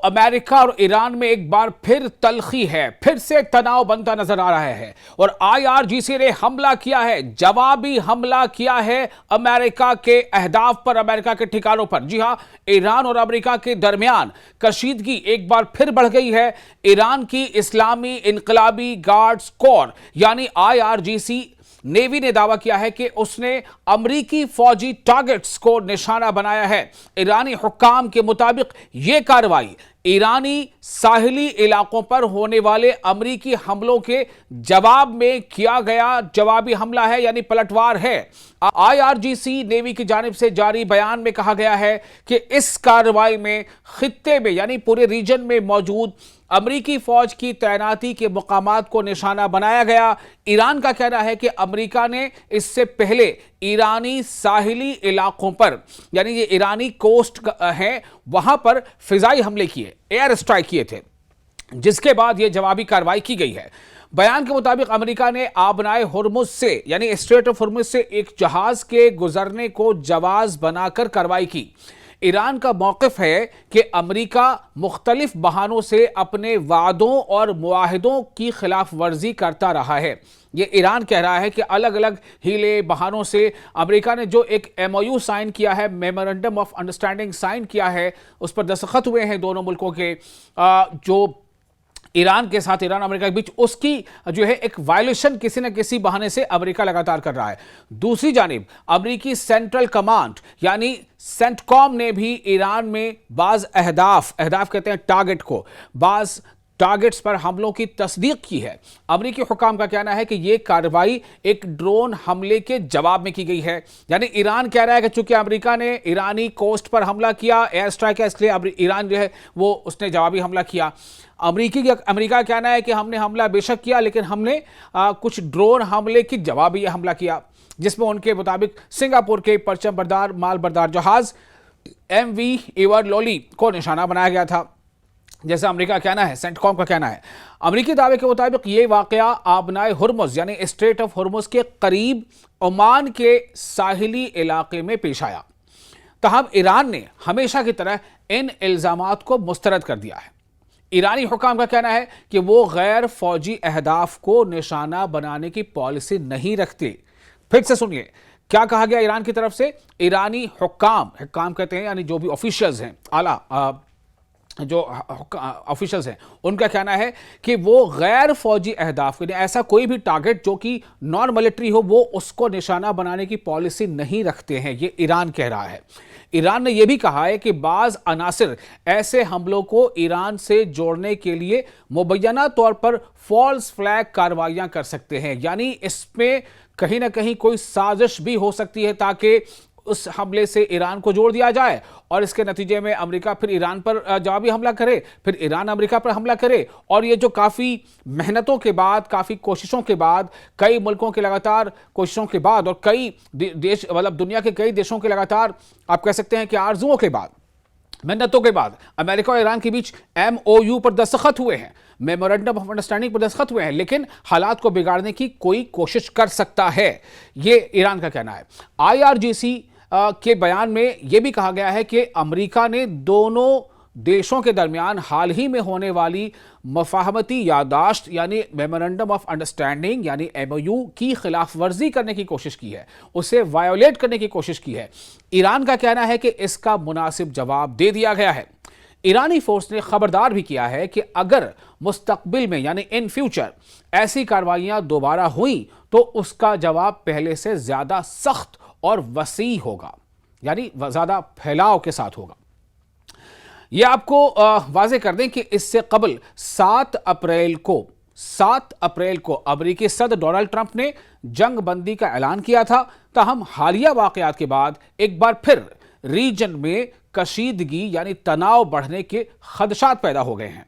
America और Iran में एक बार फिर तल्खी है, फिर से तनाव बनता नजर आ रहा है और आईआरजीसी ने हमला किया है, जवाबी हमला किया है अमेरिका के अहदाफ पर, अमेरिका के ठिकानों पर। जी हां, ईरान और अमेरिका के दरमियान कशीदगी एक बार फिर बढ़ गई है। ईरान की इस्लामी इनकलाबी गार्ड्स कोर यानी आईआरजीसी नेवी ने दावा किया है कि उसने अमरीकी फौजी टारगेट्स को निशाना बनाया है। ईरानी हुक्काम के मुताबिक यह कार्रवाई ईरानी साहिली इलाकों पर होने वाले अमरीकी हमलों के जवाब में किया गया जवाबी हमला है, यानी पलटवार है। आईआरजीसी नेवी की जानिब से जारी बयान में कहा गया है कि इस कार्रवाई में खित्ते में यानी पूरे रीजन में मौजूद अमरीकी फौज की तैनाती के मुकामात को निशाना बनाया गया। ईरान का कहना है कि अमरीका ने इससे पहले ईरानी साहिली इलाकों पर, यानी ये ईरानी कोस्ट हैं, वहां पर फिजाई हमले किए, एयर स्ट्राइक किए थे, जिसके बाद यह जवाबी कार्रवाई की गई है। बयान के मुताबिक अमेरिका ने आबनाए हुर्मुज से यानी स्ट्रेट ऑफ हुर्मुज से एक जहाज के गुजरने को जवाज बनाकर कार्रवाई की। ईरान का मौक़िफ़ है कि अमेरिका मुख्तलिफ बहानों से अपने वादों और मुआहिदों की खिलाफ वर्जी करता रहा है। ये ईरान कह रहा है कि अलग अलग हीले बहानों से अमेरिका ने जो एक एमओयू साइन किया है, मेमोरेंडम ऑफ अंडरस्टैंडिंग साइन किया है, उस पर दस्तखत हुए हैं दोनों मुल्कों के, जो ईरान के साथ, ईरान अमेरिका के बीच, उसकी जो है एक वायलेशन किसी न किसी बहाने से अमेरिका लगातार कर रहा है। दूसरी जानिब अमेरिकी सेंट्रल कमांड यानी सेंटकॉम ने भी ईरान में बाज अहदाफ कहते हैं टारगेट को, बाज टारगेट्स पर हमलों की तस्दीक की है। अमेरिकी हुकाम का कहना है कि यह कार्रवाई एक ड्रोन हमले के जवाब में की गई है। यानी ईरान कह रहा है कि चूंकि अमेरिका ने ईरानी कोस्ट पर हमला किया, एयर स्ट्राइक किया, इसलिए ईरान जो है वो उसने जवाबी हमला किया। अमेरिका का कहना है कि हमने हमला बेशक किया, लेकिन हमने कुछ ड्रोन हमले की जवाबी हमला किया, जिसमें उनके मुताबिक सिंगापुर के परचम बरदार माल बरदार जहाज MV एवर लोली को निशाना बनाया गया था, जैसा अमेरिका का कहना है, सेंटकॉम का कहना है। अमेरिकी दावे के मुताबिक ये वाकया आबनाए हुर्मुज यानी स्ट्रेट ऑफ हुर्मुज के करीब ओमान के साहिली इलाके में पेश आया। तहम ईरान ने हमेशा की तरह इन इल्जामात को मुस्तरद कर दिया है। ईरानी हुकाम का कहना है कि वो गैर फौजी अहदाफ को निशाना बनाने की पॉलिसी नहीं रखते। फिर से सुनिए क्या कहा गया ईरान की तरफ से। ईरानी हुक्काम कहते हैं यानी जो भी ऑफिशियल्स हैं, आला जो ऑफिशियल्स हैं, उनका कहना है कि वो गैर फौजी अहदाफ, ऐसा कोई भी टारगेट जो कि नॉन मिलिट्री हो, वो उसको निशाना बनाने की पॉलिसी नहीं रखते हैं। ये ईरान कह रहा है। ईरान ने यह भी कहा है कि बाज अनासिर ऐसे हमलों को ईरान से जोड़ने के लिए मुबैना तौर पर फॉल्स फ्लैग कार्रवाइयां कर सकते हैं, यानी इसमें कहीं ना कहीं कोई साजिश भी हो सकती है ताकि उस हमले से ईरान को जोड़ दिया जाए और इसके नतीजे में अमेरिका फिर ईरान पर जवाबी हमला करे, फिर ईरान अमेरिका पर हमला करे। और ये जो काफ़ी मेहनतों के बाद, काफ़ी कोशिशों के बाद, कई मुल्कों के लगातार कोशिशों के बाद और कई देश, मतलब दुनिया के कई देशों के लगातार आप कह सकते हैं कि आरजुओं के बाद, मेहनतों के बाद अमेरिका और ईरान के बीच MOU पर दस्तखत हुए हैं, मेमोरेंडम ऑफ अंडरस्टैंडिंग पर दस्तखत हुए हैं, लेकिन हालात को बिगाड़ने की कोई कोशिश कर सकता है, ये ईरान का कहना है। IRGC के बयान में यह भी कहा गया है कि अमेरिका ने दोनों देशों के दरमियान हाल ही में होने वाली मफाहमती यादाश्त यानी मेमोरेंडम ऑफ अंडरस्टैंडिंग यानी MOU की खिलाफ वर्जी करने की कोशिश की है, उसे वायोलेट करने की कोशिश की है। ईरान का कहना है कि इसका मुनासिब जवाब दे दिया गया है। ईरानी फोर्स ने खबरदार भी किया है कि अगर मुस्तकबिल में यानी इन फ्यूचर ऐसी कार्रवाइयां दोबारा हुई तो उसका जवाब पहले से ज्यादा सख्त और वसी होगा, यानी ज्यादा फैलाव के साथ होगा। यह आपको वाज़ेह कर दें कि इससे कबल 7 अप्रैल को अमेरिकी सदर डोनाल्ड ट्रंप ने जंग बंदी का ऐलान किया था। ताहम हालिया वाकयात के बाद एक बार फिर रीजन में कशीदगी यानी तनाव बढ़ने के खदशात पैदा हो गए हैं।